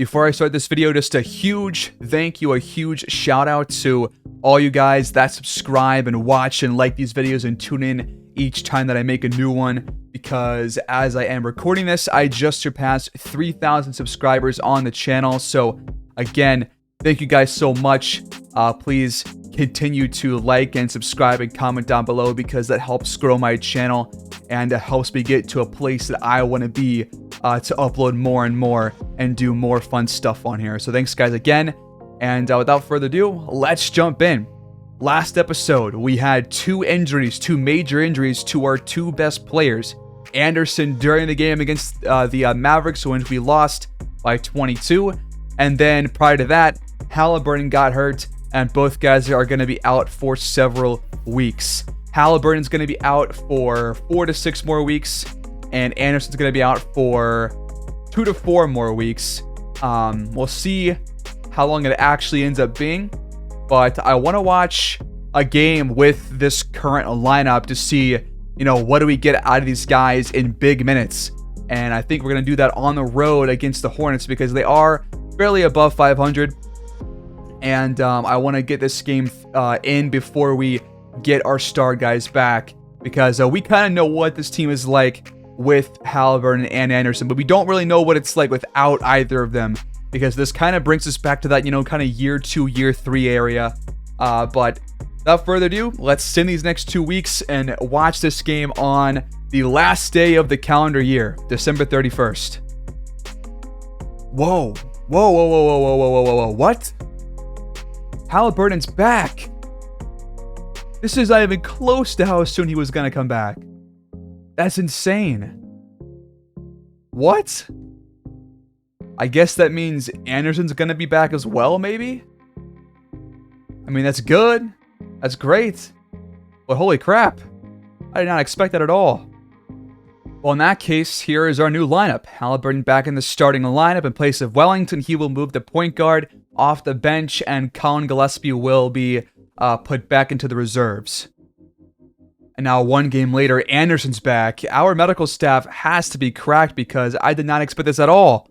Before I start this video, just a huge thank you, a huge shout out to all you guys that subscribe and watch and like these videos and tune in each time that I make a new one, because as I am recording this, I just surpassed 3,000 subscribers on the channel. So again, thank you guys so much. Please continue to like and subscribe and comment down below, because that helps grow my channel and helps me get to a place that I want to be to upload more and more and do more fun stuff on here. So thanks guys again, and without further ado, let's jump in. Last episode, we had two major injuries to our two best players. Anderson during the game against the Mavericks, when we lost by 22, and then prior to that, Halliburton got hurt, and both guys are going to be out for several weeks. Halliburton's going to be out for 4 to 6 more weeks, and Anderson's going to be out for 2 to 4 more weeks. We'll see how long it actually ends up being, but I want to watch a game with this current lineup to see, what do we get out of these guys in big minutes. And I think we're going to do that on the road against the Hornets, because they are barely above 500. And I want to get this game in before we get our star guys back, because we kind of know what this team is like with Halliburton and Anderson, but we don't really know what it's like without either of them, because this kind of brings us back to that, kind of year 2, year 3 area. But without further ado, let's send these next 2 weeks and watch this game on the last day of the calendar year, December 31st. Whoa. What? Halliburton's back. This is not even close to how soon he was going to come back. That's insane. What? I guess that means Anderson's going to be back as well, maybe? I mean, that's good. That's great. But holy crap. I did not expect that at all. Well, in that case, here is our new lineup. Halliburton back in the starting lineup in place of Wellington. He will move the point guard off the bench, and Colin Gillespie will be put back into the reserves. And now 1 game later, Anderson's back. Our medical staff has to be cracked, because I did not expect this at all.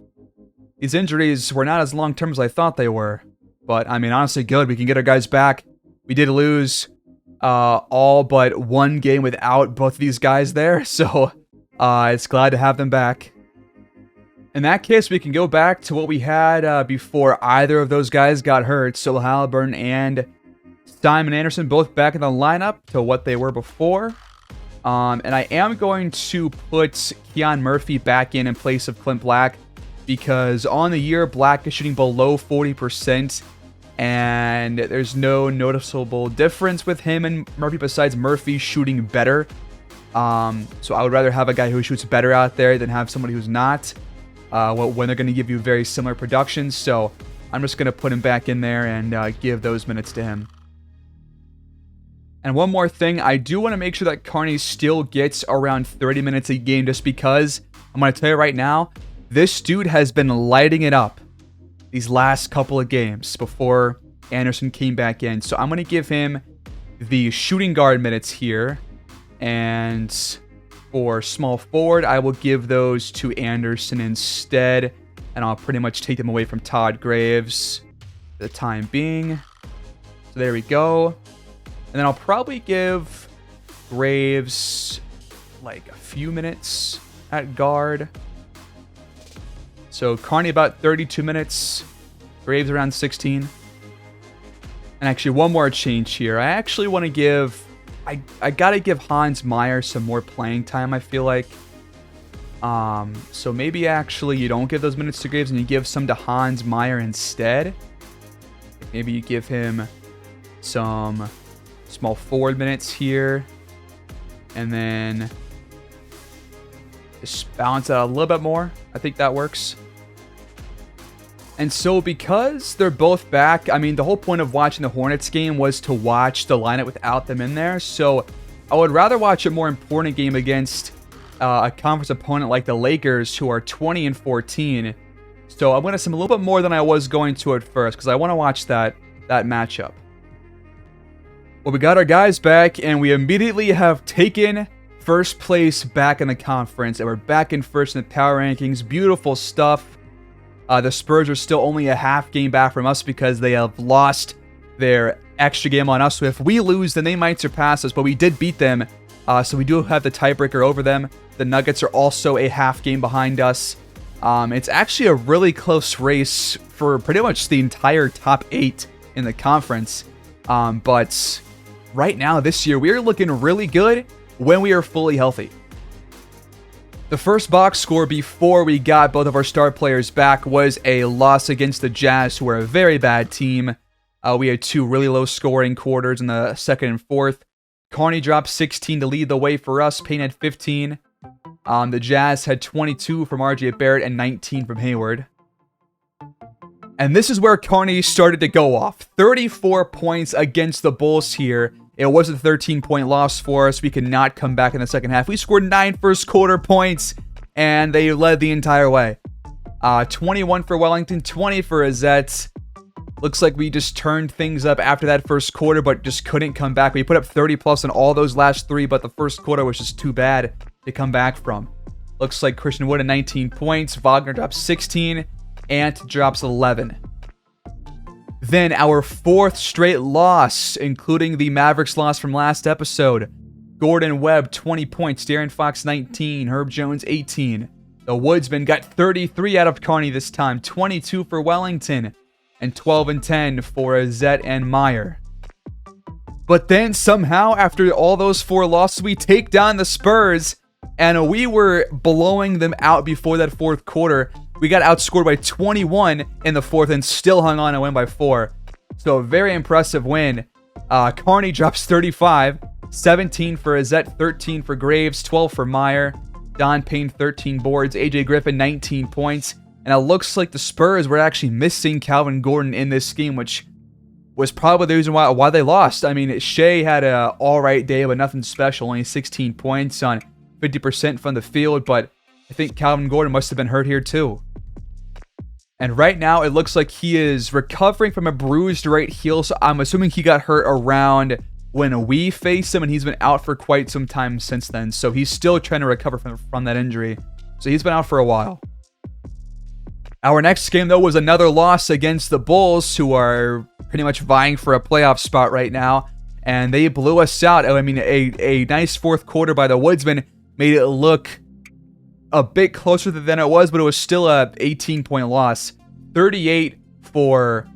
These injuries were not as long-term as I thought they were. But, I mean, honestly, good. We can get our guys back. We did lose all but 1 game without both of these guys there. So, it's glad to have them back. In that case, we can go back to what we had before either of those guys got hurt. So, Halliburton and Simon Anderson both back in the lineup to what they were before. And I am going to put Keon Murphy back in place of Clint Black, because on the year, Black is shooting below 40%, and there's no noticeable difference with him and Murphy besides Murphy shooting better. So I would rather have a guy who shoots better out there than have somebody who's not, when they're going to give you very similar productions. So I'm just going to put him back in there and give those minutes to him. And one more thing, I do want to make sure that Carney still gets around 30 minutes a game, just because I'm going to tell you right now, this dude has been lighting it up these last couple of games before Anderson came back in. So I'm going to give him the shooting guard minutes here. And for small forward, I will give those to Anderson instead. And I'll pretty much take them away from Todd Graves for the time being. So there we go. And then I'll probably give Graves like a few minutes at guard. So Carney about 32 minutes. Graves around 16. And actually one more change here. I actually want to give... I got to give Hans Meyer some more playing time, I feel like. So maybe actually you don't give those minutes to Graves and you give some to Hans Meyer instead. Maybe you give him some small forward minutes here, and then just balance out a little bit more. I think that works. And so because they're both back, I mean, the whole point of watching the Hornets game was to watch the lineup without them in there. So I would rather watch a more important game against a conference opponent like the Lakers, who are 20-14. So I'm going to sim a little bit more than I was going to at first, because I want to watch that matchup. Well, we got our guys back, and we immediately have taken first place back in the conference, and we're back in first in the power rankings. Beautiful stuff. The Spurs are still only a half game back from us because they have lost their extra game on us. So if we lose, then they might surpass us, but we did beat them. So we do have the tiebreaker over them. The Nuggets are also a half game behind us. It's actually a really close race for pretty much the entire top 8 in the conference. But right now, this year, we're looking really good when we are fully healthy. The first box score before we got both of our star players back was a loss against the Jazz, who are a very bad team. We had 2 really low scoring quarters in the second and fourth. Carney dropped 16 to lead the way for us. Payne had 15. The Jazz had 22 from RJ Barrett and 19 from Hayward. And this is where Carney started to go off. 34 points against the Bulls here. It was a 13-point loss for us. We could not come back in the second half. We scored 9 first quarter points, and they led the entire way. 21 for Wellington, 20 for Azette. Looks like we just turned things up after that first quarter, but just couldn't come back. We put up 30-plus in all those last 3, but the first quarter was just too bad to come back from. Looks like Christian Wood at 19 points. Wagner drops 16. Ant drops 11. Then our 4th straight loss, including the Mavericks loss from last episode. Gordon Webb, 20 points. De'Aaron Fox, 19. Herb Jones, 18. The Woodsmen got 33 out of Carney this time. 22 for Wellington. And 12 and 10 for Azette and Meyer. But then somehow, after all those 4 losses, we take down the Spurs. And we were blowing them out before that fourth quarter. We got outscored by 21 in the fourth and still hung on and win by 4. So a very impressive win. Carney drops 35. 17 for Azette, 13 for Graves, 12 for Meyer. Don Payne, 13 boards. AJ Griffin, 19 points. And it looks like the Spurs were actually missing Calvin Gordon in this game, which was probably the reason why they lost. I mean, Shea had an alright day, but nothing special. Only 16 points on 50% from the field, but I think Calvin Gordon must have been hurt here too. And right now, it looks like he is recovering from a bruised right heel, so I'm assuming he got hurt around when we faced him, and he's been out for quite some time since then. So he's still trying to recover from that injury. So he's been out for a while. Our next game, though, was another loss against the Bulls, who are pretty much vying for a playoff spot right now. And they blew us out. I mean, a nice fourth quarter by the Woodsmen made it look a bit closer than it was, but it was still a 18-point loss. 38 for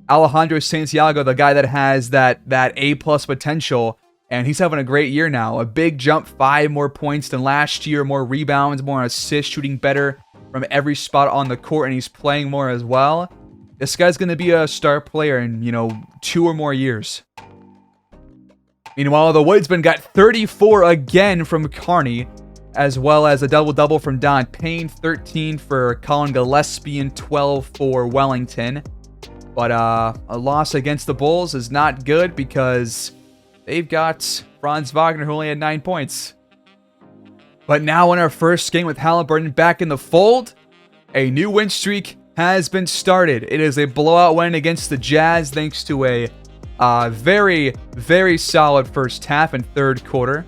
Alejandro Santiago, the guy that has that A-plus potential, and he's having a great year now. A big jump, 5 more points than last year, more rebounds, more assists, shooting better from every spot on the court, and he's playing more as well. This guy's going to be a star player in, 2 or more years. Meanwhile, the Woodsmen got 34 again from Carney, as well as a double-double from Don Payne, 13 for Colin Gillespie, and 12 for Wellington. But a loss against the Bulls is not good because they've got Franz Wagner, who only had 9 points. But now in our first game with Halliburton back in the fold, a new win streak has been started. It is a blowout win against the Jazz thanks to a very, very solid first half and third quarter.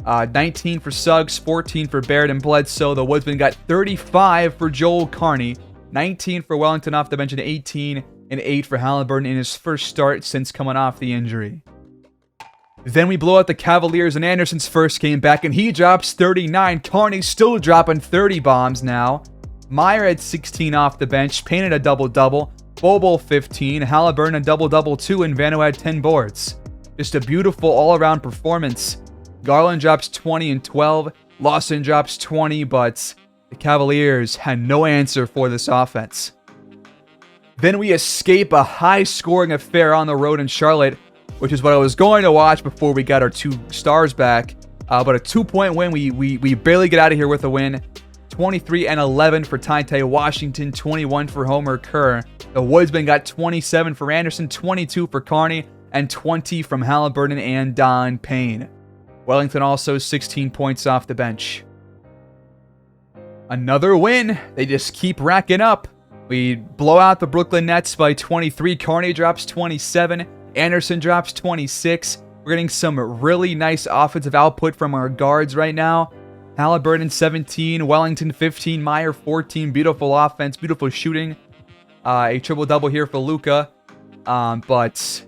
19 for Suggs, 14 for Barrett and Bledsoe. The Woodsmen got 35 for Joel Carney, 19 for Wellington off the bench, and 18 and 8 for Halliburton in his first start since coming off the injury. Then we blow out the Cavaliers in Anderson's first game back, and he drops 39. Carney's still dropping 30 bombs now. Meyer had 16 off the bench. Payne had a double-double. Bobo 15. Halliburton a double-double too, and Vano had 10 boards. Just a beautiful all-around performance. Garland drops 20 and 12. Lawson drops 20, but the Cavaliers had no answer for this offense. Then we escape a high-scoring affair on the road in Charlotte, which is what I was going to watch before we got our 2 stars back. But a 2-point win. We barely get out of here with a win. 23 and 11 for Ty Washington, 21 for Homer Kerr. The Woodsmen got 27 for Anderson, 22 for Carney, and 20 from Halliburton and Don Payne. Wellington also 16 points off the bench. Another win. They just keep racking up. We blow out the Brooklyn Nets by 23. Carney drops 27. Anderson drops 26. We're getting some really nice offensive output from our guards right now. Halliburton 17, Wellington 15, Meyer 14. Beautiful offense, beautiful shooting. A triple-double here for Luka. But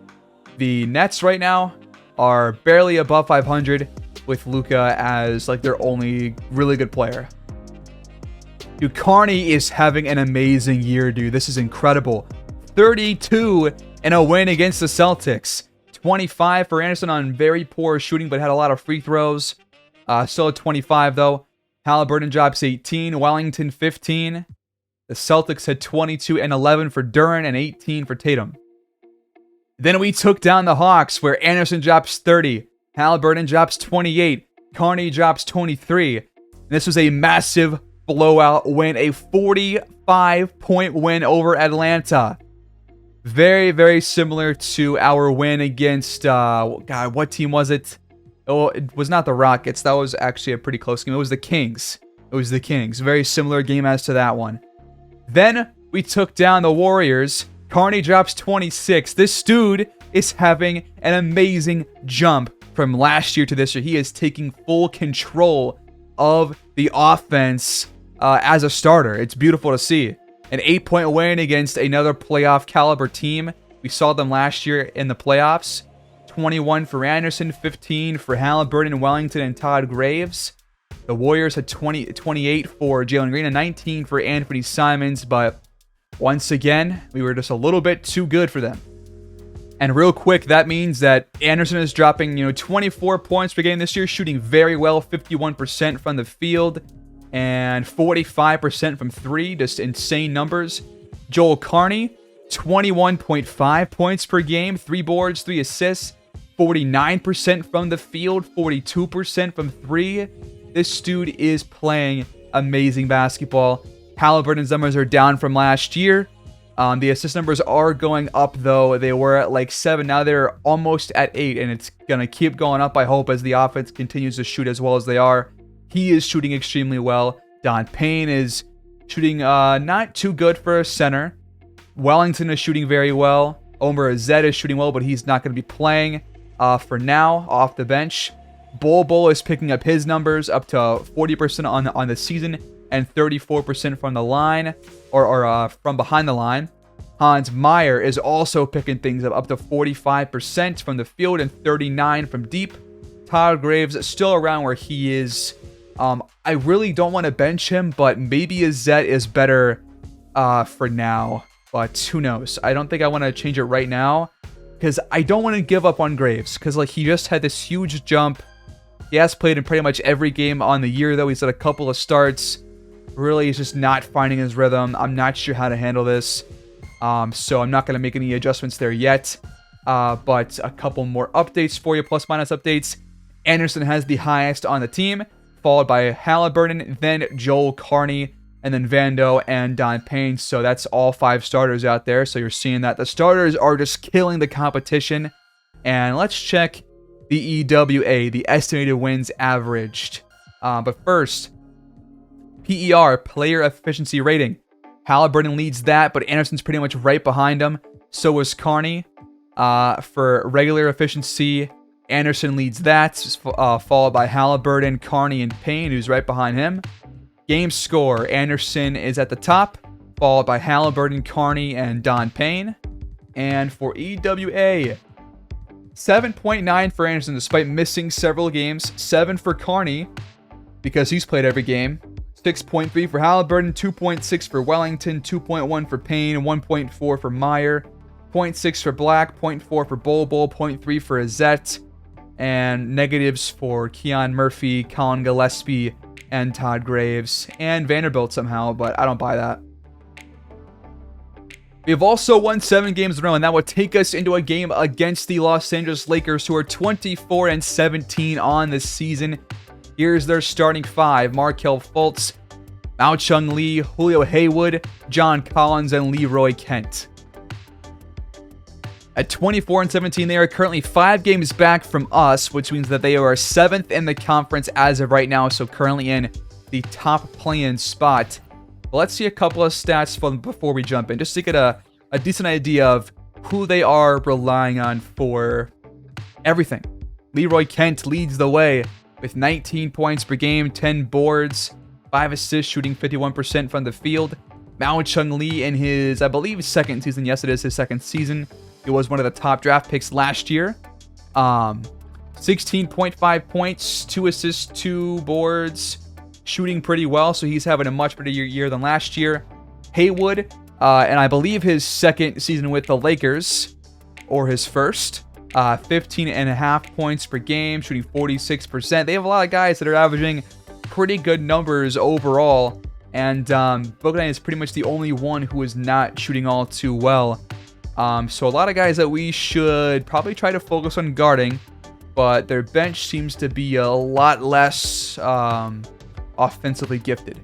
the Nets right now are barely above 500 with Luka as like their only really good player. Dude, Carney is having an amazing year, dude. This is incredible. 32 in a win against the Celtics. 25 for Anderson on very poor shooting, but had a lot of free throws. Still at 25, though. Halliburton drops 18. Wellington, 15. The Celtics had 22 and 11 for Duren and 18 for Tatum. Then we took down the Hawks, where Anderson drops 30. Halliburton drops 28. Carney drops 23. And this was a massive blowout win, a 45-point win over Atlanta. Very, very similar to our win against, God, what team was it? Oh, it was not the Rockets. That was actually a pretty close game. It was the Kings. Very similar game as to that one. Then we took down the Warriors. Carney drops 26. This dude is having an amazing jump from last year to this year. He is taking full control of the offense as a starter. It's beautiful to see. An 8-point win against another playoff caliber team. We saw them last year in the playoffs. 21 for Anderson, 15 for Halliburton, Wellington, and Todd Graves. The Warriors had 28 for Jalen Green and 19 for Anthony Simons, but once again, we were just a little bit too good for them. And real quick, that means that Anderson is dropping, 24 points per game this year, shooting very well, 51% from the field and 45% from three, just insane numbers. Joel Carney, 21.5 points per game, 3 boards, 3 assists, 49% from the field, 42% from three. This dude is playing amazing basketball. Halliburton's numbers are down from last year. The assist numbers are going up, though. They were at like 7. Now they're almost at 8, and it's going to keep going up, I hope, as the offense continues to shoot as well as they are. He is shooting extremely well. Don Payne is shooting not too good for a center. Wellington is shooting very well. Omer Azed is shooting well, but he's not going to be playing for now off the bench. Bol is picking up his numbers up to 40% on the season and 34% from the line or from behind the line. Hans Meyer is also picking things up to 45% from the field and 39% from deep. Todd Graves is still around where he is. I really don't want to bench him, but maybe Azet is better for now. But who knows? I don't think I want to change it right now because I don't want to give up on Graves because like he just had this huge jump. He has played in pretty much every game on the year, though. He's had a couple of starts. Really, he's just not finding his rhythm. I'm not sure how to handle this. So I'm not going to make any adjustments there yet. But a couple more updates for you, plus-minus updates. Anderson has the highest on the team, followed by Halliburton, then Joel Carney, and then Vando and Don Payne. So that's all 5 starters out there. So you're seeing that the starters are just killing the competition. And let's check the EWA, the estimated wins averaged. But first, PER, player efficiency rating. Halliburton leads that, but Anderson's pretty much right behind him. So is Carney. For regular efficiency, Anderson leads that, followed by Halliburton, Carney, and Payne, who's right behind him. Game score, Anderson is at the top, followed by Halliburton, Carney, and Don Payne. And for EWA, 7.9 for Anderson, despite missing several games. 7 for Carney, because he's played every game. 6.3 for Halliburton, 2.6 for Wellington, 2.1 for Payne, 1.4 for Meyer, 0.6 for Black, 0.4 for Bol, 0.3 for Azet, and negatives for Keon Murphy, Colin Gillespie, and Todd Graves, and Vanderbilt somehow, but I don't buy that. We have also won 7 games in a row, and that would take us into a game against the Los Angeles Lakers, who are 24-17 on this season. Here's their starting 5. Markelle Fultz, Mao Chung Lee, Julio Haywood, John Collins, and Leroy Kent. At 24-17, they are currently 5 games back from us, which means that they are 7th in the conference as of right now, so currently in the top play-in spot. But let's see a couple of stats for them before we jump in, just to get a decent idea of who they are relying on for everything. Leroy Kent leads the way with 19 points per game, 10 boards, 5 assists, shooting 51% from the field. Mao Chung-Lee in his, I believe, second season. Yes, it is his second season. He was one of the top draft picks last year. 16.5 points, 2 assists, 2 boards, shooting pretty well. So he's having a much better year than last year. Haywood, and I believe his second season with the Lakers, or his first. 15.5 points per game, shooting 46%. They have a lot of guys that are averaging pretty good numbers overall. And Bogdan is pretty much the only one who is not shooting all too well. So a lot of guys that we should probably try to focus on guarding. But their bench seems to be a lot less offensively gifted.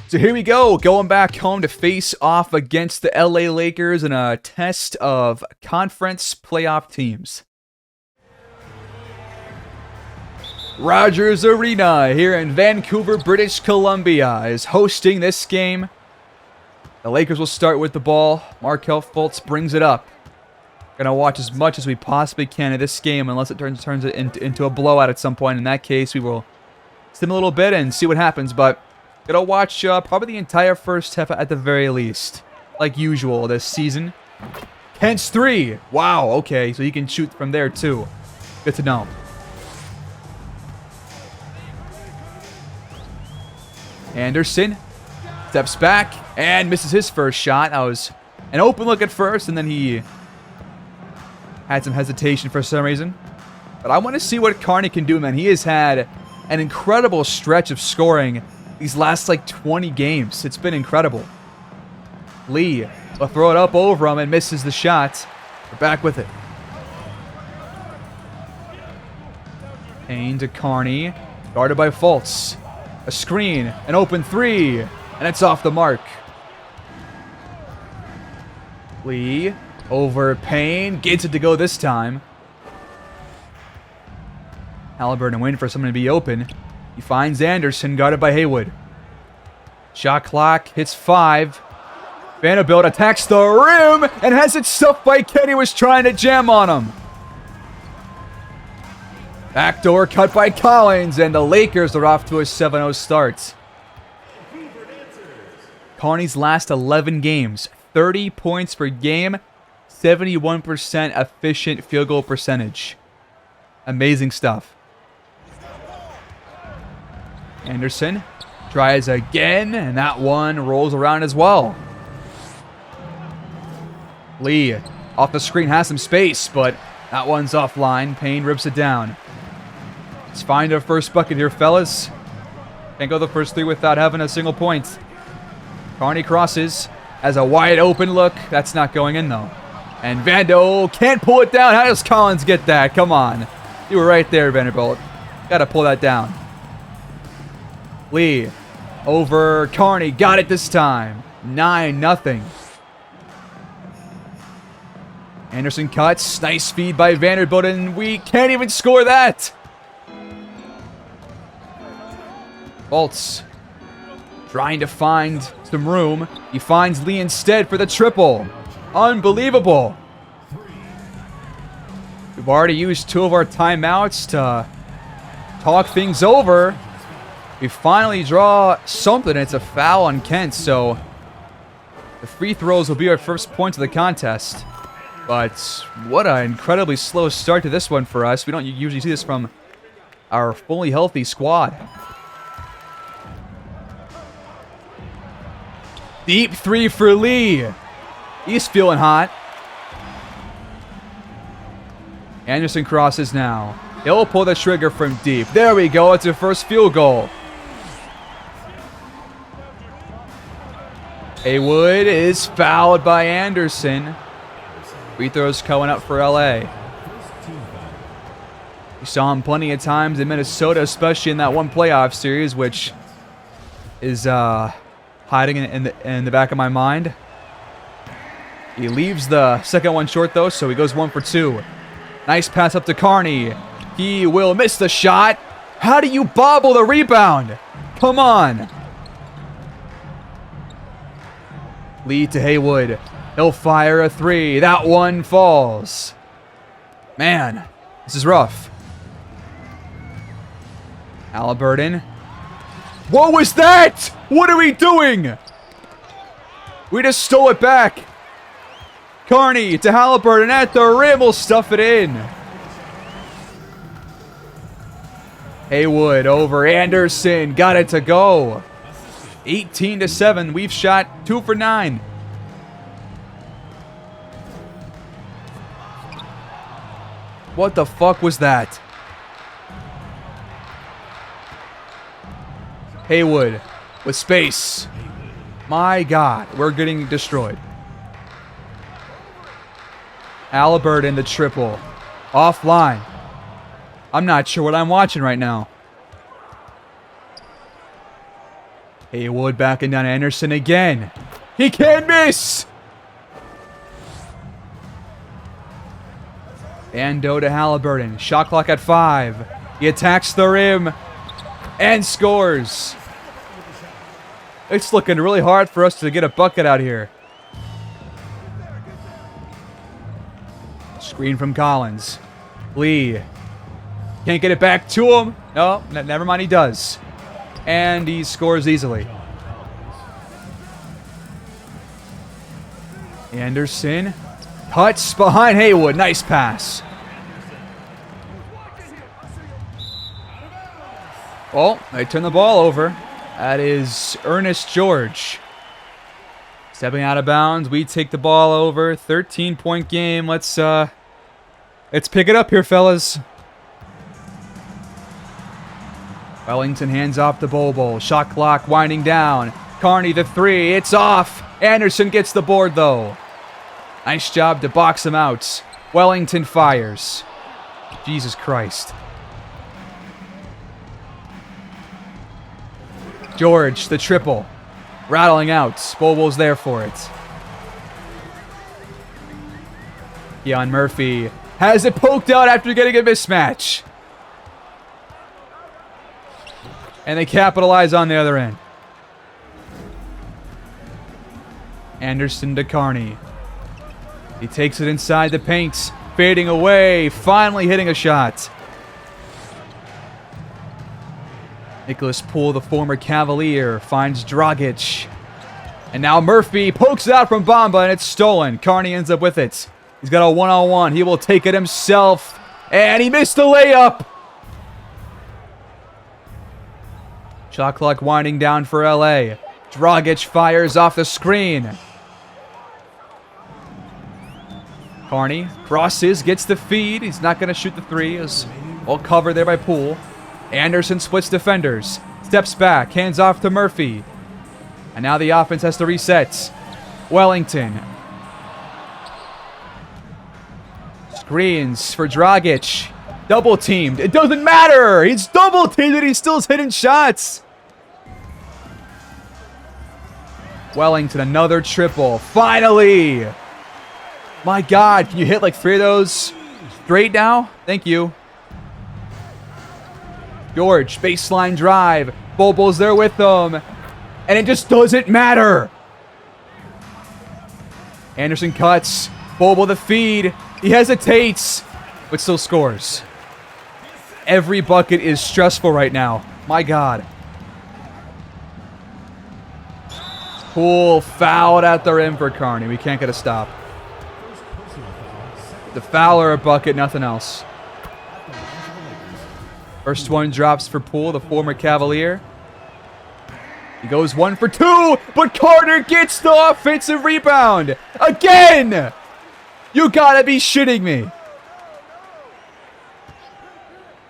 So here we go, going back home to face off against the LA Lakers in a test of conference playoff teams. Rogers Arena here in Vancouver, British Columbia is hosting this game. The Lakers will start with the ball. Markelle Fultz brings it up. Gonna watch as much as we possibly can of this game unless it turns it into a blowout at some point. In that case, we will sim a little bit and see what happens, but gonna watch probably the entire first half at the very least, like usual this season. Kent's 3. Wow, okay, so he can shoot from there too. Good to know. Anderson steps back and misses his first shot. That was an open look at first, and then he had some hesitation for some reason. But I want to see what Carney can do, man. He has had an incredible stretch of scoring these last, like, 20 games. It's been incredible. Lee will throw it up over him and misses the shot. We're back with it. Payne to Carney. Guarded by Fultz. A screen. An open 3. And it's off the mark. Lee over Payne. Gets it to go this time. Halliburton waiting for someone to be open. He finds Anderson, guarded by Haywood. Shot clock hits 5. Vanderbilt attacks the rim and has it stuffed by Kenny, was trying to jam on him. Backdoor cut by Collins, and the Lakers are off to a 7-0 start. Carney's last 11 games, 30 points per game, 71% efficient field goal percentage. Amazing stuff. Anderson tries again, and that one rolls around as well. Lee off the screen has some space, but that one's offline. Payne rips it down. Let's find our first bucket here, fellas. Can't go the first 3 without having a single point. Carney crosses, has a wide open look. That's not going in, though. And Vando can't pull it down. How does Collins get that? Come on. You were right there, Vanderbilt. Got to pull that down. Lee over Carney. Got it this time. 9-0. Anderson cuts. Nice feed by Vanderbilt, and we can't even score that. Fultz trying to find some room. He finds Lee instead for the triple. Unbelievable. We've already used 2 of our timeouts to talk things over. We finally draw something. It's a foul on Kent, so the free throws will be our first point of the contest. But what an incredibly slow start to this one for us. We don't usually see this from our fully healthy squad. Deep 3 for Lee. He's feeling hot. Anderson crosses now. He'll pull the trigger from deep. There we go. It's a first field goal. Haywood is fouled by Anderson. Free throws coming up for LA. We saw him plenty of times in Minnesota, especially in that one playoff series, which is hiding in the back of my mind. He leaves the second one short, though, so he goes 1 for 2. Nice pass up to Carney. He will miss the shot. How do you bobble the rebound? Come on. Lee to Haywood. He'll fire a 3. That one falls. Man, this is rough. Halliburton. What was that? What are we doing? We just stole it back. Carney to Halliburton at the rim. Will stuff it in. Haywood over Anderson. Got it to go. 18-7. We've shot 2 for 9. What the fuck was that? Haywood with space. My God, we're getting destroyed. Halliburton the triple. Offline. I'm not sure what I'm watching right now. Haywood backing down Anderson again. He can't miss! Ando to Halliburton. Shot clock at 5. He attacks the rim and scores. It's looking really hard for us to get a bucket out here. Screen from Collins. Lee. Can't get it back to him. No, never mind, he does. And he scores easily. Anderson. Cuts behind Haywood. Nice pass. Oh, they turn the ball over. That is Ernest George. Stepping out of bounds. We take the ball over. 13-point game. Let's pick it up here, fellas. Wellington hands off to Bobo. Shot clock winding down. Carney the 3. It's off. Anderson gets the board, though. Nice job to box him out. Wellington fires. Jesus Christ. George, the triple. Rattling out. Bobo's there for it. Keon Murphy has it poked out after getting a mismatch. And they capitalize on the other end. Anderson to Carney. He takes it inside the paint. Fading away. Finally hitting a shot. Nicholas Poole, the former Cavalier, finds Dragic. And now Murphy pokes it out from Bamba, and it's stolen. Carney ends up with it. He's got a one-on-one. He will take it himself. And he missed the layup. Shot clock winding down for LA. Dragic fires off the screen. Carney crosses, gets the feed. He's not going to shoot the 3. Is all covered there by Poole. Anderson splits defenders. Steps back, hands off to Murphy. And now the offense has to reset. Wellington. Screens for Dragic. Double teamed. It doesn't matter. He's double teamed and he still's hitting shots. Wellington, another triple. Finally. My God, can you hit like 3 of those straight now? Thank you. George, baseline drive. Bobo's there with them. And it just doesn't matter. Anderson cuts. Bobo the feed. He hesitates, but still scores. Every bucket is stressful right now. My God. Poole fouled at the rim for Carney. We can't get a stop. The foul or a bucket, nothing else. First one drops for Poole, the former Cavalier. He goes 1 for 2, but Carter gets the offensive rebound. Again! You gotta be shitting me.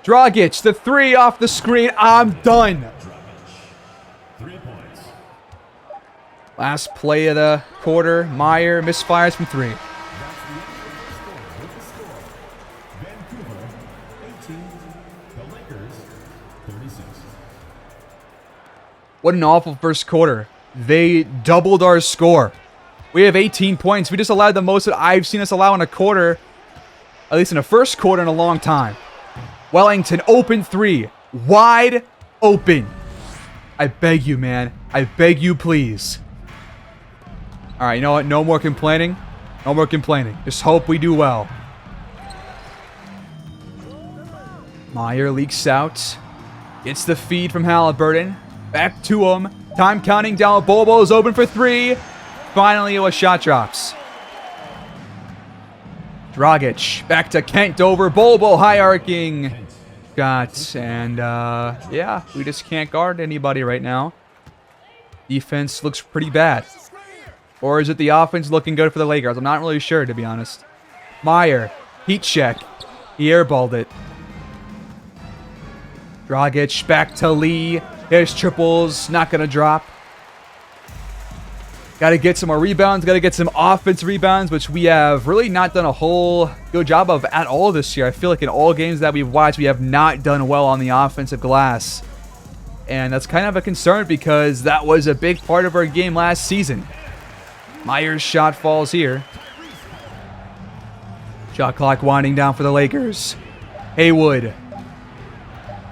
Dragic, the 3 off the screen. I'm done. Last play of the quarter. Meyer misfires from 3. What an awful first quarter. They doubled our score. We have 18 points. We just allowed the most that I've seen us allow in a quarter, at least in a first quarter in a long time. Wellington, open 3. Wide open. I beg you, man. I beg you, please. All right, you know what? No more complaining. No more complaining. Just hope we do well. Meyer leaks out. Gets the feed from Halliburton. Back to him. Time counting down. Bobo's open for three. Finally, a shot drops. Dragic back to Kent over Bobo, high arcing shots, and yeah, we just can't guard anybody right now. Defense looks pretty bad. Or is it the offense looking good for the Lakers? I'm not really sure, to be honest. Meyer, heat check. He airballed it. Dragic back to Lee. There's triples, not gonna drop. Got to get some more rebounds. Got to get some offensive rebounds, which we have really not done a whole good job of at all this year. I feel like in all games that we've watched, we have not done well on the offensive glass. And that's kind of a concern because that was a big part of our game last season. Meyer's shot falls here. Shot clock winding down for the Lakers. Haywood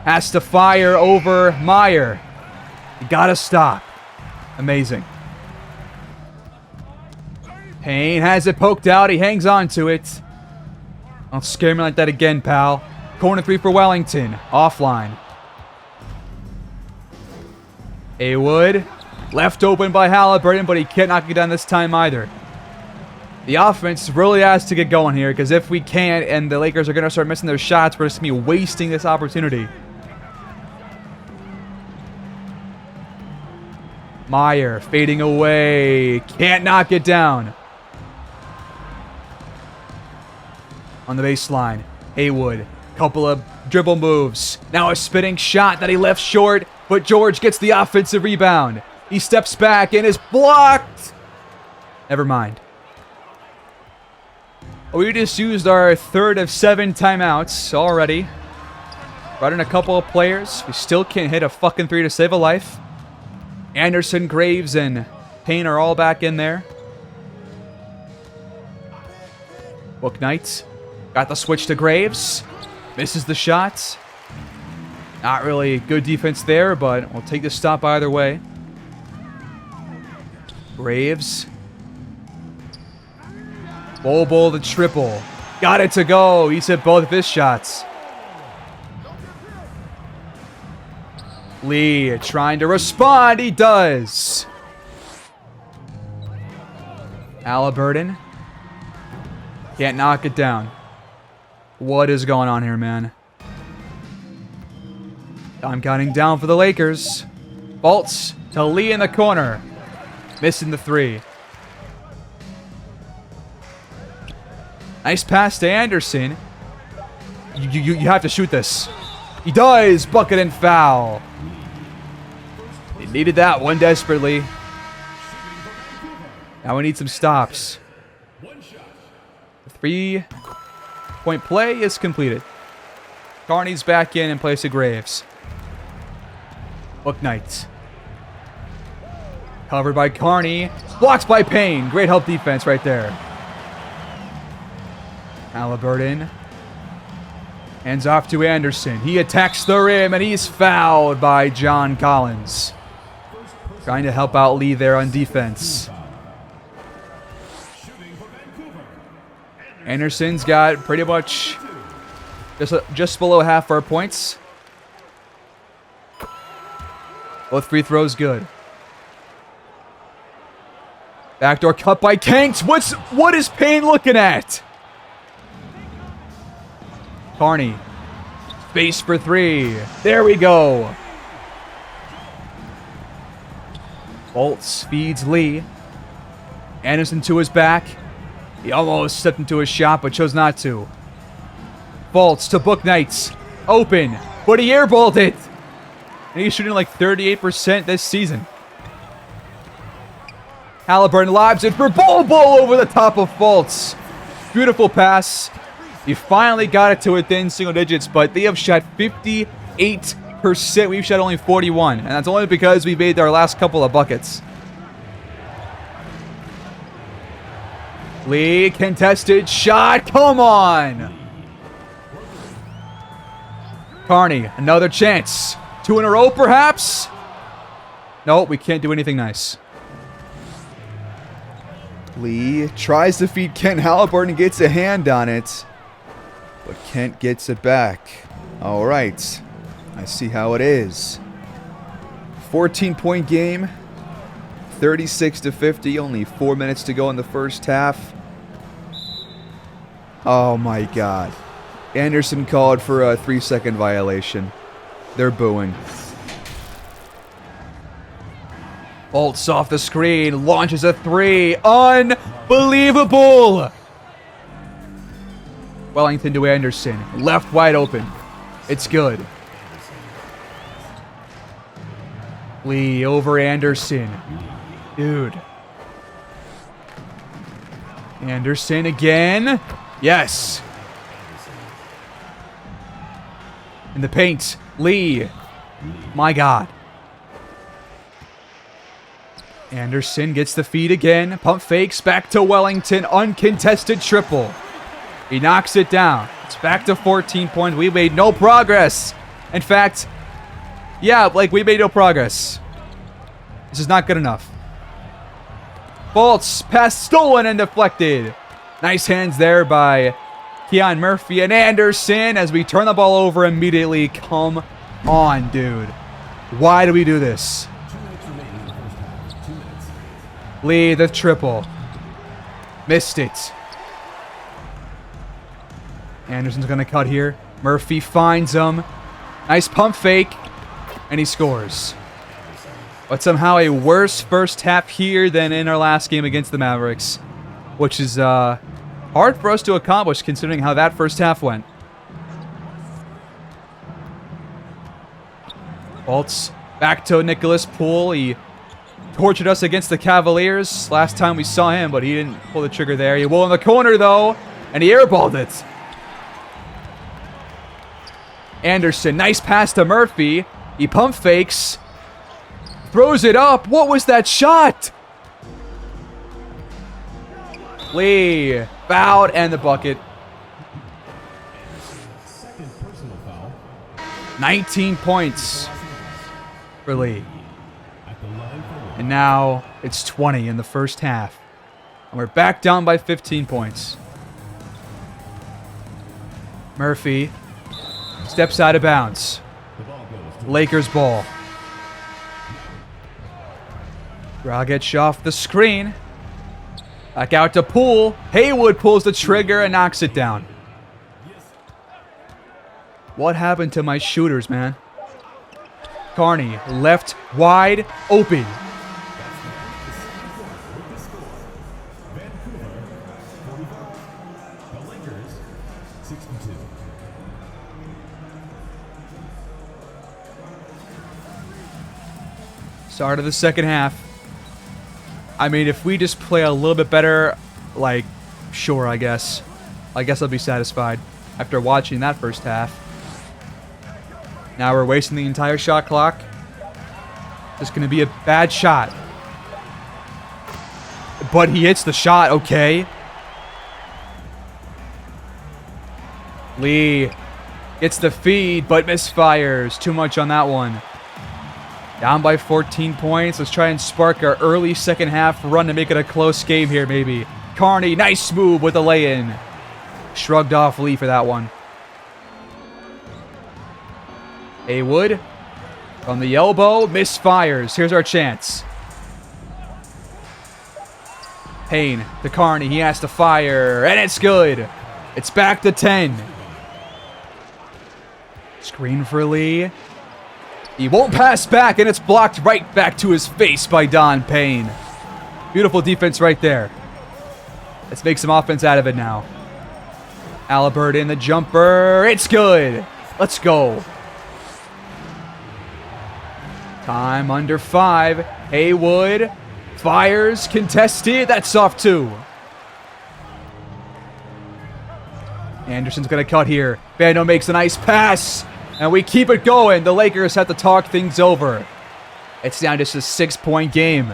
has to fire over Meyer. You got to stop. Amazing. Payne has it poked out. He hangs on to it. Don't scare me like that again, pal. Corner three for Wellington. Offline. Haywood. Left open by Halliburton, but he can't knock it down this time either. The offense really has to get going here, because if we can't and the Lakers are going to start missing their shots, we're just going to be wasting this opportunity. Meyer fading away. Can't knock it down. On the baseline, Haywood, couple of dribble moves. Now a spinning shot that he left short, but George gets the offensive rebound. He steps back and is blocked. Never mind. We just used our third of 7 timeouts already. Brought in a couple of players. We still can't hit a fucking three to save a life. Anderson, Graves, and Payne are all back in there. Book Knight. Got the switch to Graves. Misses the shot. Not really good defense there, but we'll take the stop either way. Graves. Bobo the triple. Got it to go. He's hit both of his shots. Lee trying to respond. He does. Halliburton. Can't knock it down. What is going on here, man? Time counting down for the Lakers. Bolts to Lee in the corner. Missing the three. Nice pass to Anderson. You have to shoot this. He does. Bucket and foul. They needed that one desperately. Now we need some stops. The 3-point play is completed. Carney's back in place of Graves. Book Knight. Covered by Carney. Blocked by Payne. Great help defense right there. Halliburton. Hands off to Anderson. He attacks the rim and he's fouled by John Collins. Trying to help out Lee there on defense. Anderson's got pretty much just below half our points. Both free throws good. Backdoor cut by Kanks. What is Payne looking at? Carney. Space for three. There we go. Bolts feeds Lee. Anderson to his back. He almost stepped into his shot, but chose not to. Bolts to Book Knights. Open. But he airballed it. And he's shooting like 38% this season. Halliburton lobs it for Bobo over the top of Bolts. Beautiful pass. He finally got it to within single digits, but they have shot 58%. We've shot only 41, and that's only because we made our last couple of buckets. Lee, contested shot. Come on. Carney, another chance. 2 in a row, perhaps? Nope, we can't do anything nice. Lee tries to feed Kent Halliburton and gets a hand on it. But Kent gets it back. All right. I see how it is. 14-point game. 36-50. Only 4 minutes to go in the first half. Oh my God. Anderson called for a 3-second violation. They're booing. Bolts off the screen, launches a 3. Unbelievable! Wellington to Anderson. Left wide open. It's good. Lee over Anderson. Dude. Anderson again. Yes. In the paint. Lee. My God. Anderson gets the feed again. Pump fakes. Back to Wellington. Uncontested triple. He knocks it down. It's back to 14 points. We made no progress. In fact, yeah, like we made no progress. This is not good enough. Bolts. Pass stolen and deflected. Nice hands there by Keon Murphy and Anderson as we turn the ball over immediately. Come on, dude. Why do we do this? Lee, the triple. Missed it. Anderson's going to cut here. Murphy finds him. Nice pump fake. And he scores. But somehow a worse first half here than in our last game against the Mavericks. Which is hard for us to accomplish considering how that first half went. Bolts back to Nicholas Poole. He tortured us against the Cavaliers last time we saw him, but he didn't pull the trigger there. He will in the corner, though, and he airballed it. Anderson, nice pass to Murphy. He pump fakes. Throws it up. What was that shot? Lee, fouled, and the bucket. 19 points for Lee. And now it's 20 in the first half. And we're back down by 15 points. Murphy steps out of bounds. Lakers ball. Dragic off the screen. Back out to Poole. Haywood pulls the trigger and knocks it down. What happened to my shooters, man? Carney, left wide open. Start of the second half. I mean, if we just play a little bit better, like, sure, I guess. I guess I'll be satisfied after watching that first half. Now we're wasting the entire shot clock. This is going to be a bad shot. But he hits the shot, okay. Lee gets the feed, but misfires. Too much on that one. Down by 14 points. Let's try and spark our early second half run to make it a close game here, maybe. Carney, nice move with the lay-in. Shrugged off Lee for that one. Haywood from the elbow, misfires. Here's our chance. Payne to Carney. He has to fire, and it's good. It's back to 10. Screen for Lee. He won't pass back, and it's blocked right back to his face by Don Payne. Beautiful defense right there. Let's make some offense out of it now. Halliburton, the jumper. It's good. Let's go. Time under 5. Haywood fires, contested. That's off 2. Anderson's going to cut here. Bando makes a nice pass. And we keep it going. The Lakers have to talk things over. It's now just a 6-point game.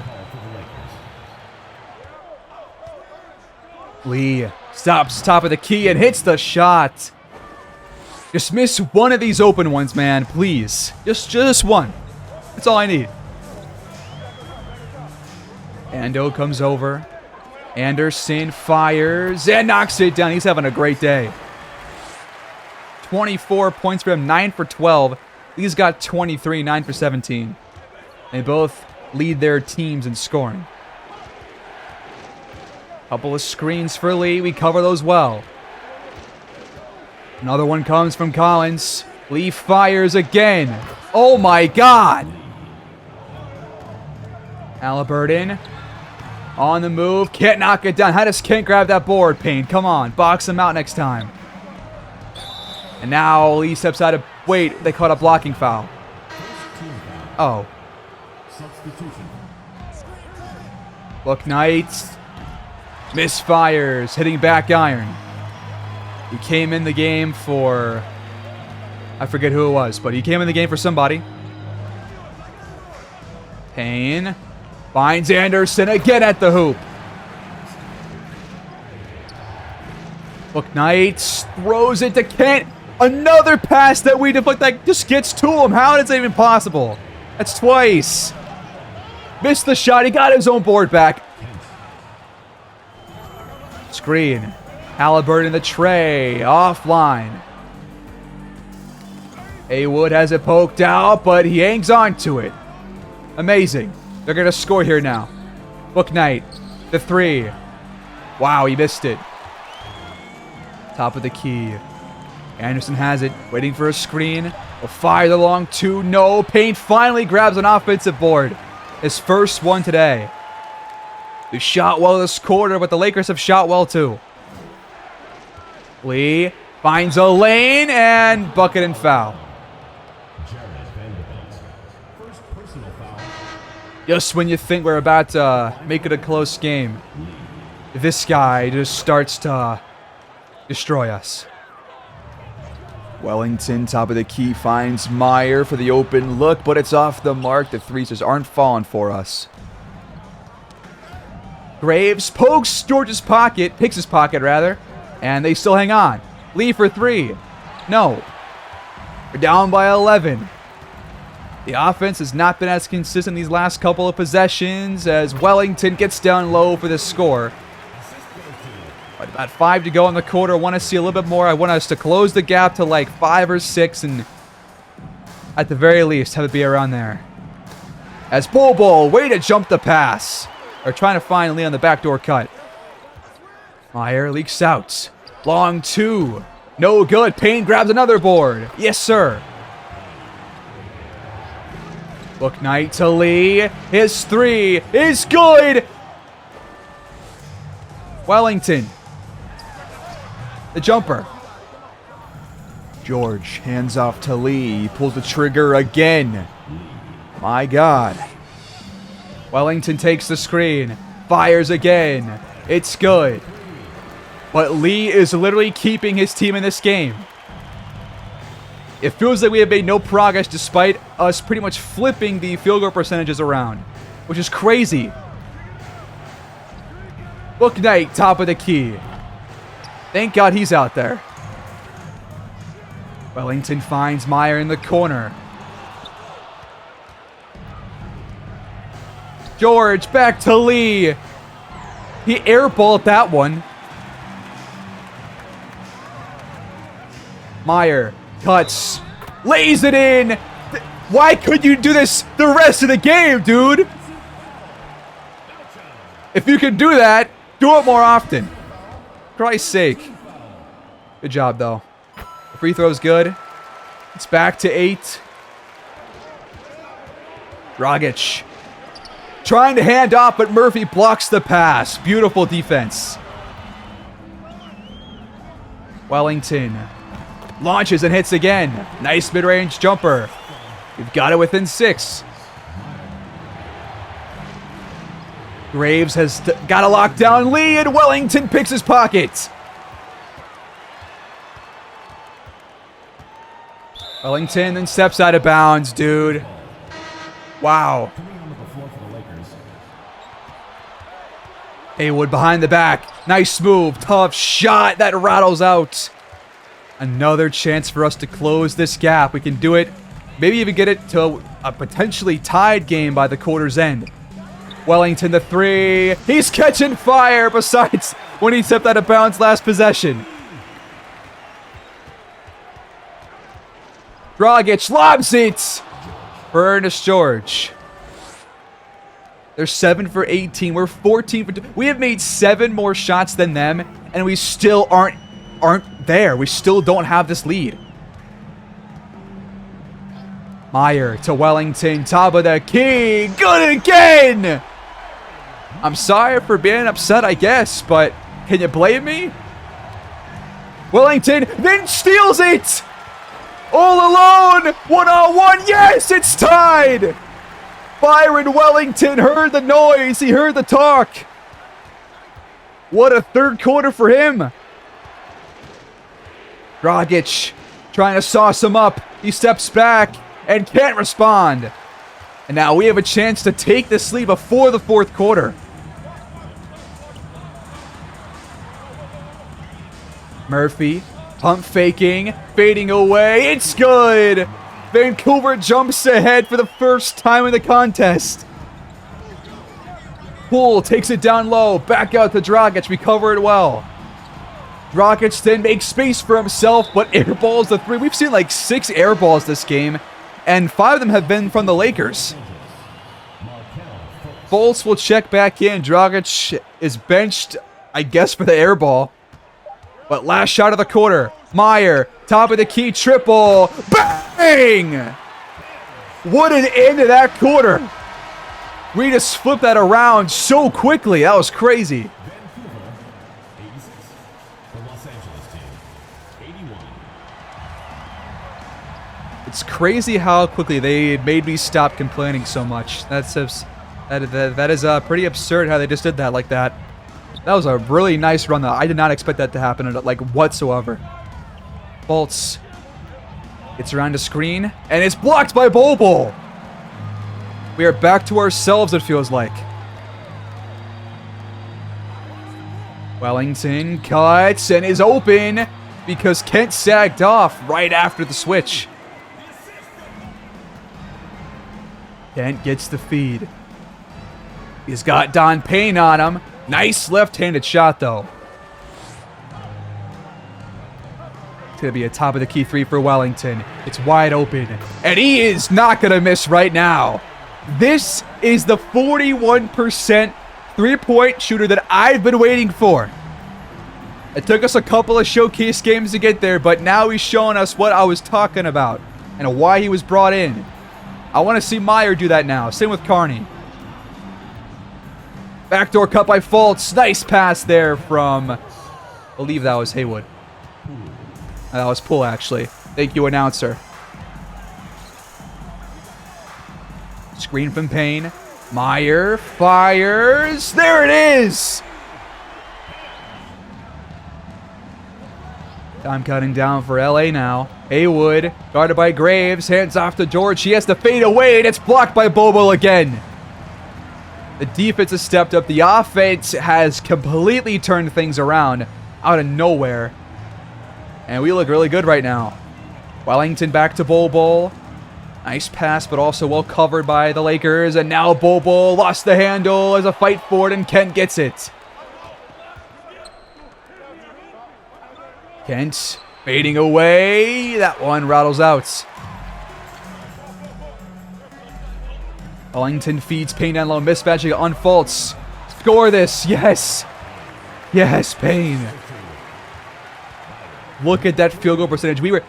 Lee stops top of the key and hits the shot. Just miss one of these open ones, man. Please. Just one. That's all I need. Ando comes over. Anderson fires and knocks it down. He's having a great day. 24 points for him, 9 for 12. He's got 23, 9 for 17. They both lead their teams in scoring. Couple of screens for Lee. We cover those well. Another one comes from Collins. Lee fires again. Oh my God! Halliburton on the move. Can't knock it down. How can't grab that board, Payne? Come on. Box him out next time. And now Lee steps out of... Wait, they caught a blocking foul. Oh. Look, Knight. Misfires. Hitting back iron. He came in the game for... I forget who it was, but he came in the game for somebody. Payne finds Anderson again at the hoop. Look, Knight throws it to Kent. Another pass that we deflect that just gets to him. How is that even possible? That's twice. Missed the shot. He got his own board back. Screen. Halliburton in the tray. Offline. Haywood has it poked out, but he hangs on to it. Amazing. They're going to score here now. Book Knight. The three. Wow, he missed it. Top of the key. Anderson has it. Waiting for a screen. Will fire the long two. No. Payne finally grabs an offensive board. His first one today. They shot well this quarter, but the Lakers have shot well too. Lee finds a lane and bucket and foul. Just when you think we're about to make it a close game, this guy just starts to destroy us. Wellington, top of the key, finds Meyer for the open look, but it's off the mark. The threes just aren't falling for us. Graves pokes George's pocket, picks his pocket rather, and they still hang on. Lee for three. No. We're down by 11. The offense has not been as consistent these last couple of possessions as Wellington gets down low for this score. But about 5 to go in the quarter. I want to see a little bit more. I want us to close the gap to like 5 or 6 and at the very least have it be around there. As Bobo, way to jump the pass. Or trying to find Lee on the backdoor cut. Meyer leaks out. Long two. No good. Payne grabs another board. Yes, sir. Book Knight to Lee. His three is good. Wellington. The jumper. George hands off to Lee. He pulls the trigger again. My God. Wellington takes the screen. Fires again. It's good. But Lee is literally keeping his team in this game. It feels like we have made no progress despite us pretty much flipping the field goal percentages around, which is crazy. Book Knight, top of the key. Thank God he's out there. Wellington finds Meyer in the corner. George back to Lee. He airballed that one. Meyer cuts, lays it in. Why could you do this the rest of the game, dude? If you can do that, do it more often. For Christ's sake. Good job, though. The free throw's good. It's back to 8. Dragic trying to hand off, but Murphy blocks the pass. Beautiful defense. Wellington launches and hits again. Nice mid-range jumper. We've got it within 6. Graves has got to lock down Lee, and Wellington picks his pocket. Wellington then steps out of bounds, dude. Wow. Haywood behind the back. Nice move. Tough shot. That rattles out. Another chance for us to close this gap. We can do it. Maybe even get it to a potentially tied game by the quarter's end. Wellington the three. He's catching fire besides when he stepped out of bounds last possession. Dragic lobs it for Ernest George. They're 7 for 18. We're 14 for... We have made 7 more shots than them, and we still aren't there. We still don't have this lead. Meyer to Wellington, top of the key. Good again! I'm sorry for being upset, I guess, but can you blame me? Wellington then steals it! All alone! One-on-one! Yes, it's tied! Byron Wellington heard the noise. He heard the talk. What a third quarter for him. Dragic trying to sauce him up. He steps back and can't respond. And now we have a chance to take this lead before the fourth quarter. Murphy, pump faking, fading away. It's good. Vancouver jumps ahead for the first time in the contest. Poole takes it down low. Back out to Dragic. We cover it well. Dragic then makes space for himself, but airballs the 3. We've seen like 6 airballs this game, and 5 of them have been from the Lakers. Fultz will check back in. Dragic is benched, I guess, for the airball. But last shot of the quarter. Meyer, top of the key, triple. Bang! What an end to that quarter. We just flipped that around so quickly. That was crazy. It's crazy how quickly they made me stop complaining so much. That is pretty absurd how they just did that like that. That was a really nice run, though. I did not expect that to happen, like, whatsoever. Fultz. It's around the screen, and it's blocked by Bobo. We are back to ourselves, it feels like. Wellington cuts and is open because Kent sagged off right after the switch. Kent gets the feed. He's got Don Payne on him. Nice left-handed shot, though. It's going to be a top-of-the-key 3 for Wellington. It's wide open. And he is not going to miss right now. This is the 41% three-point shooter that I've been waiting for. It took us a couple of showcase games to get there, but now he's showing us what I was talking about and why he was brought in. I want to see Meyer do that now. Same with Carney. Backdoor cut by Fultz. Nice pass there from, I believe that was Haywood. That was Poole, actually. Thank you, announcer. Screen from Payne. Meyer fires. There it is. Time cutting down for LA now. Haywood, guarded by Graves. Hands off to George. He has to fade away, and it's blocked by Bobo again. The defense has stepped up. The offense has completely turned things around out of nowhere. And we look really good right now. Wellington back to Bobo. Nice pass, but also well covered by the Lakers. And now Bobo lost the handle as a fight for it, and Kent gets it. Kent fading away. That one rattles out. Wellington feeds Payne down low. Mismatching on Fultz. Score this. Yes. Yes, Payne. Look at that field goal percentage. We were...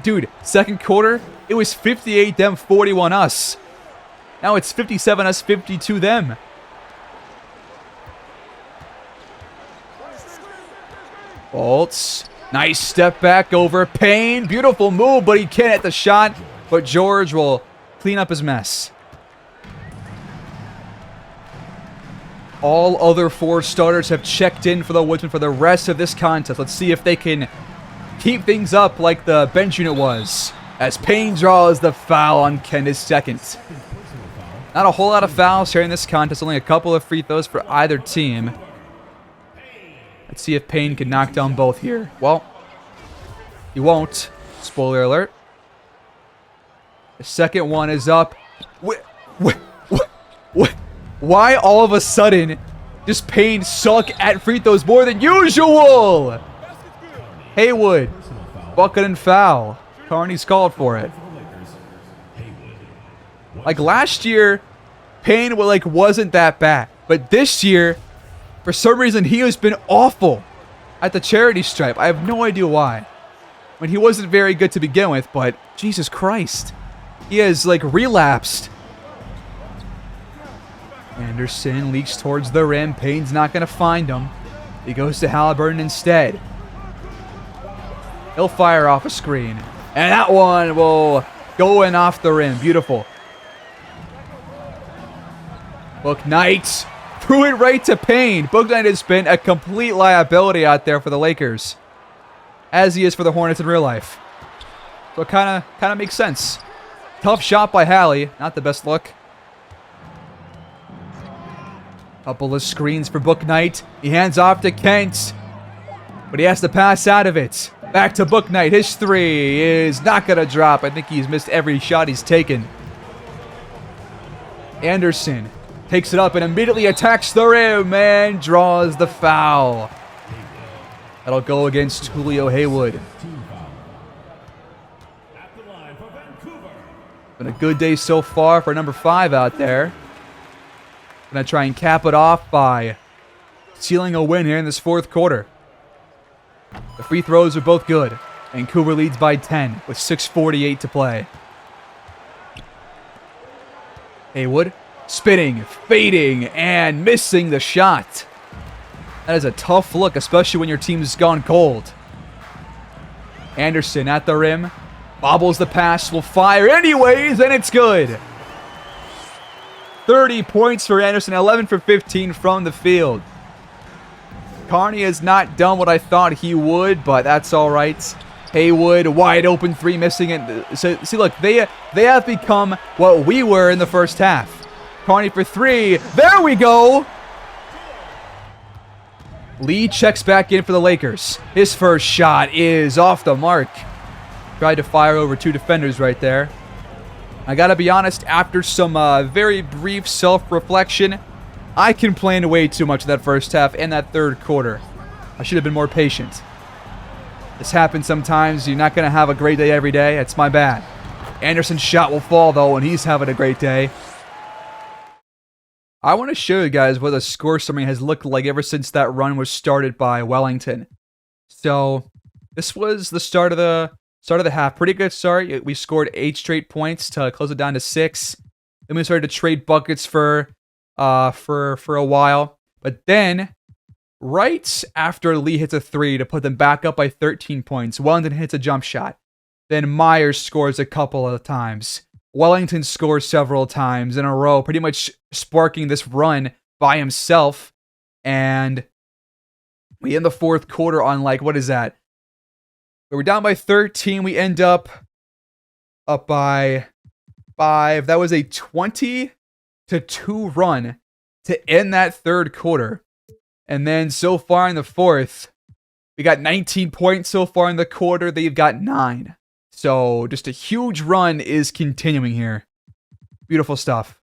Dude, second quarter, it was 58 them, 41 us. Now it's 57 us, 52 them. Fultz. Nice step back over Payne. Beautiful move, but he can't hit the shot. But George will clean up his mess. All other 4 starters have checked in for the Woodsmen for the rest of this contest. Let's see if they can keep things up like the bench unit was. As Payne draws the foul on Kent, his second. Not a whole lot of fouls here in this contest. Only a couple of free throws for either team. Let's see if Payne can knock down both here. Well, he won't. Spoiler alert. The second one is up. Why all of a sudden does Payne suck at free throws more than usual? Haywood, bucket and foul. Carney's called for it. Like last year, Payne wasn't that bad. But this year, for some reason, he has been awful at the charity stripe. I have no idea why. I mean, he wasn't very good to begin with, but Jesus Christ. He has, relapsed. Anderson leaks towards the rim. Payne's not going to find him. He goes to Halliburton instead. He'll fire off a screen. And that one will go in off the rim. Beautiful. Bouknight threw it right to Payne. Bouknight has been a complete liability out there for the Lakers, as he is for the Hornets in real life. So it kind of makes sense. Tough shot by Hallie. Not the best look. Couple of screens for Bouknight. He hands off to Kent, but he has to pass out of it. Back to Bouknight. His three is not going to drop. I think he's missed every shot he's taken. Anderson takes it up and immediately attacks the rim and draws the foul. That'll go against Julio Haywood. Been a good day so far for number 5 out there. Gonna try and cap it off by sealing a win here in this fourth quarter. The free throws are both good. Vancouver leads by 10 with 6:48 to play. Haywood spinning, fading, and missing the shot. That is a tough look, especially when your team's gone cold. Anderson at the rim. Bobbles the pass, will fire anyways, and it's good. 30 points for Anderson, 11 for 15 from the field. Carney has not done what I thought he would, but that's all right. Haywood, wide open three, missing it. So, see, look, they have become what we were in the first half. Carney for three. There we go. Lee checks back in for the Lakers. His first shot is off the mark. Tried to fire over 2 defenders right there. I gotta be honest, after some very brief self-reflection, I complained way too much of that first half and that third quarter. I should have been more patient. This happens sometimes. You're not going to have a great day every day. It's my bad. Anderson's shot will fall, though, and he's having a great day. I want to show you guys what the score summary has looked like ever since that run was started by Wellington. So, this was the start of the half. Pretty good start. We scored 8 straight points to close it down to 6. Then we started to trade buckets for a while. But then, right after Lee hits a 3 to put them back up by 13 points, Wellington hits a jump shot. Then Myers scores a couple of times. Wellington scores several times in a row, pretty much sparking this run by himself. And we end the fourth quarter on, what is that? We're down by 13. We end up by 5. That was a 20-2 run to end that third quarter. And then so far in the fourth, we got 19 points so far in the quarter. They've got 9. So just a huge run is continuing here. Beautiful stuff.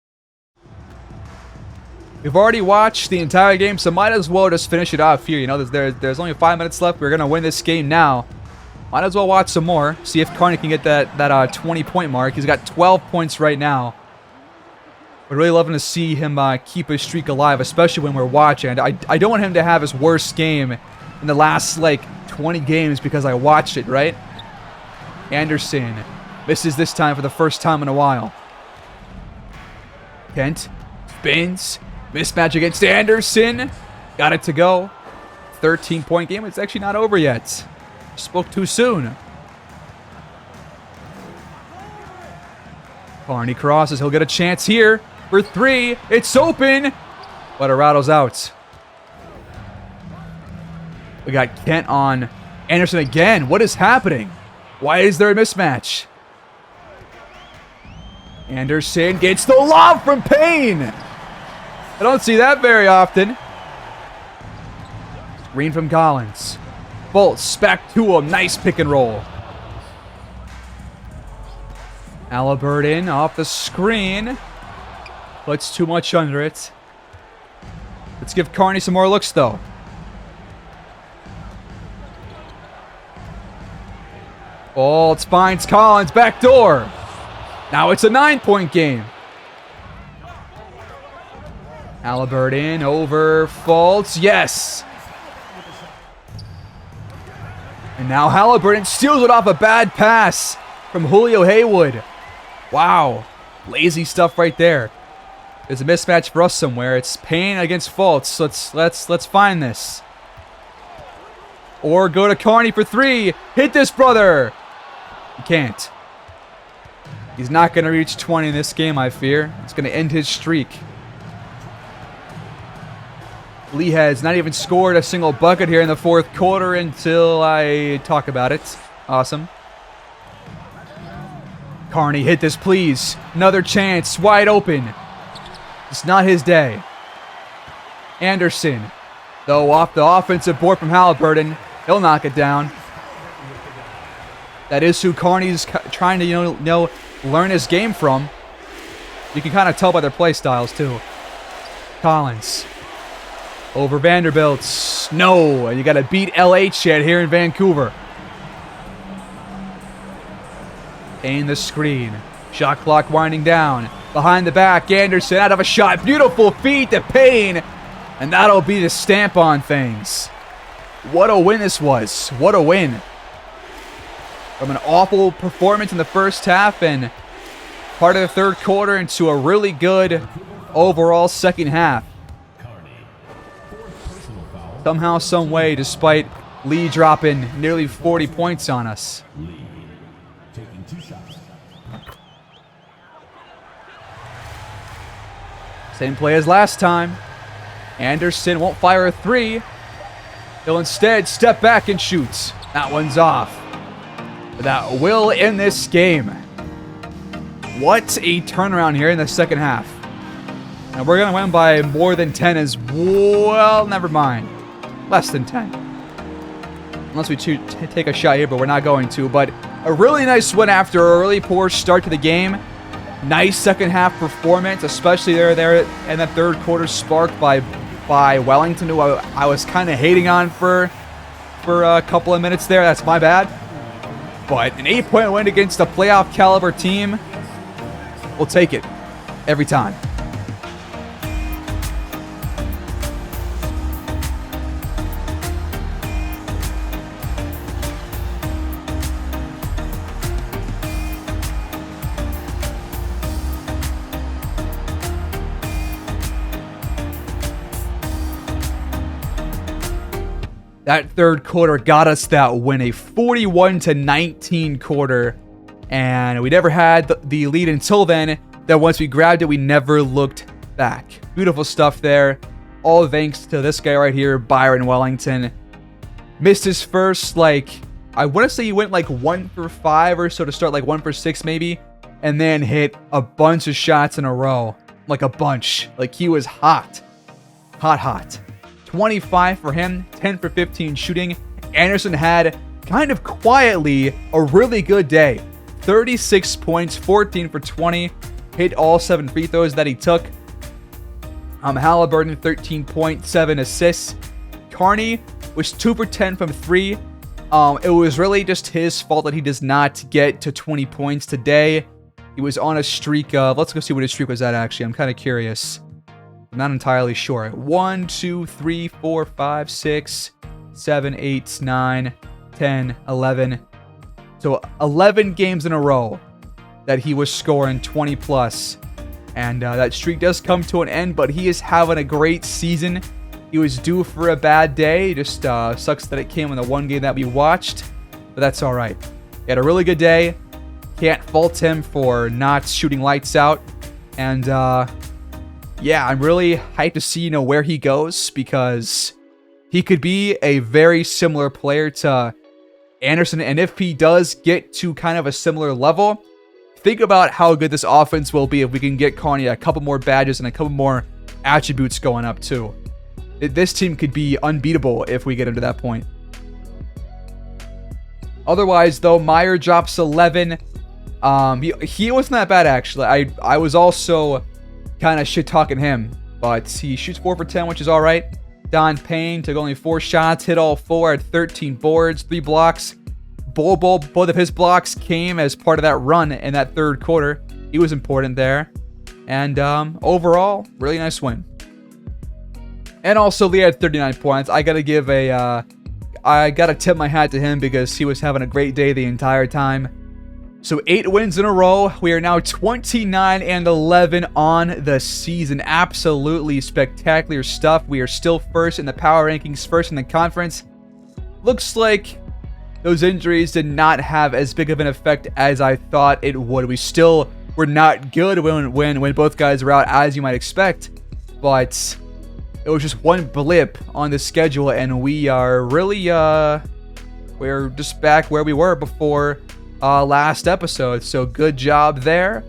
We've already watched the entire game, so might as well just finish it off here. You know, there's only 5 minutes left. We're going to win this game now. Might as well watch some more. See if Carney can get that 20-point mark. He's got 12 points right now. We're really loving to see him keep his streak alive, especially when we're watching. I don't want him to have his worst game in the last, 20 games because I watched it, right? Anderson misses this time for the first time in a while. Kent spins. Mismatch against Anderson. Got it to go. 13-point game. It's actually not over yet. Spoke too soon. Carney crosses. He'll get a chance here for 3. It's open. But it rattles out. We got Kent on Anderson again. What is happening? Why is there a mismatch? Anderson gets the lob from Payne. I don't see that very often. Screen from Collins. Bolts back to him. Nice pick and roll. Halliburton off the screen. Puts too much under it. Let's give Carney some more looks, though. Bolts finds Collins. Back door. Now it's a 9-point game. Halliburton over Fultz. Yes! And now Halliburton steals it off a bad pass from Julio Haywood. Wow. Lazy stuff right there. There's a mismatch for us somewhere. It's Payne against Fultz. Let's find this. Or go to Carney for 3. Hit this, brother. He can't. He's not going to reach 20 in this game, I fear. It's going to end his streak. Lee has not even scored a single bucket here in the fourth quarter until I talk about it. Awesome. Carney, hit this, please. Another chance, wide open. It's not his day. Anderson, though, off the offensive board from Halliburton. He'll knock it down. That is who Carney's trying to, learn his game from. You can kind of tell by their play styles, too. Collins. Over Vanderbilt. No, you got to beat LH yet here in Vancouver. Payne the screen. Shot clock winding down. Behind the back, Anderson out of a shot. Beautiful feed to Payne. And that'll be the stamp on things. What a win this was. What a win. From an awful performance in the first half and part of the third quarter into a really good overall second half. Somehow, some way, despite Lee dropping nearly 40 points on us. Same play as last time. Anderson won't fire a 3. He'll instead step back and shoot. That one's off. That will end this game. What a turnaround here in the second half. And we're going to win by more than 10 as well. Never mind. Less than 10. Unless we take a shot here, but we're not going to. But a really nice win after a really poor start to the game. Nice second half performance, especially there in the third quarter, sparked by Wellington, who I was kind of hating on for a couple of minutes there. That's my bad. But an 8-point win against a playoff caliber team, we'll take it every time. That third quarter got us that win, a 41-19 quarter, and we never had the lead until then. Then once we grabbed it, we never looked back. Beautiful stuff there. All thanks to this guy right here, Byron Wellington. Missed his first, I want to say he went 1 for 5 or so to start, 1 for 6 maybe, and then hit a bunch of shots in a row. A bunch. He was hot. Hot. 25 for him, 10 for 15 shooting. Anderson had kind of quietly a really good day. 36 points, 14 for 20. Hit all 7 free throws that he took. Halliburton, 13.7 assists. Carney was 2 for 10 from 3. It was really just his fault that he does not get to 20 points today. He was on a streak of... Let's go see what his streak was at, actually. I'm kind of curious. I'm not entirely sure. 1, 2, 3, 4, 5, 6, 7, 8, 9, 10, 11. So 11 games in a row that he was scoring 20 plus. And that streak does come to an end, but he is having a great season. He was due for a bad day. Just sucks that it came in the one game that we watched, but that's all right. He had a really good day. Can't fault him for not shooting lights out. And yeah, I'm really hyped to see, where he goes, because he could be a very similar player to Anderson. And if he does get to kind of a similar level, think about how good this offense will be if we can get Carney a couple more badges and a couple more attributes going up too. This team could be unbeatable if we get into that point. Otherwise, though, Meyer drops 11. He wasn't that bad, actually. I was also kind of shit-talking him, but he shoots 4 for 10, which is all right. Don Payne took only 4 shots, hit all 4, had 13 boards, 3 blocks. Both of his blocks came as part of that run in that third quarter. He was important there. And overall, really nice win. And also, Lee had 39 points. I gotta give I gotta tip my hat to him because he was having a great day the entire time. So 8 wins in a row. We are now 29-11 on the season. Absolutely spectacular stuff. We are still first in the power rankings, first in the conference. Looks like those injuries did not have as big of an effect as I thought it would. We still were not good when both guys were out, as you might expect. But it was just one blip on the schedule, and we are really, we're just back where we were before last episode. So good job there.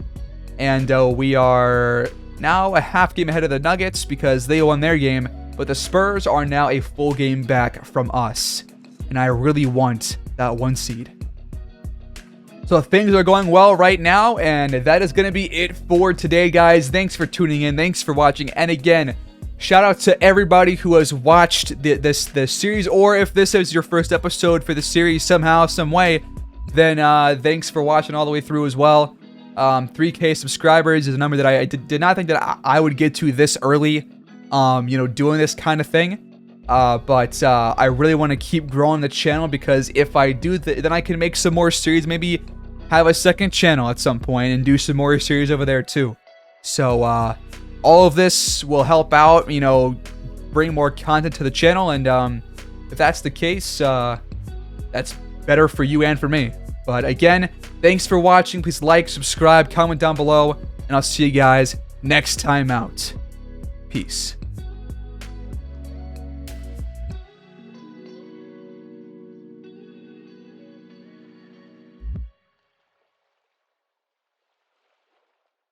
And we are now a half game ahead of the Nuggets because they won their game, but the Spurs are now a full game back from us. And I really want that 1 seed. So things are going well right now, and that is going to be it for today, guys. Thanks for tuning in. Thanks for watching. And again, shout out to everybody who has watched this series, or if this is your first episode for the series somehow, some way, then thanks for watching all the way through as well. 3K subscribers is a number that I did not think that I would get to this early, doing this kind of thing. But I really want to keep growing the channel, because if I do, then I can make some more series, maybe have a second channel at some point and do some more series over there too. So all of this will help out, bring more content to the channel. And if that's the case, that's better for you and for me. But again, thanks for watching. Please like, subscribe, comment down below, and I'll see you guys next time out. Peace.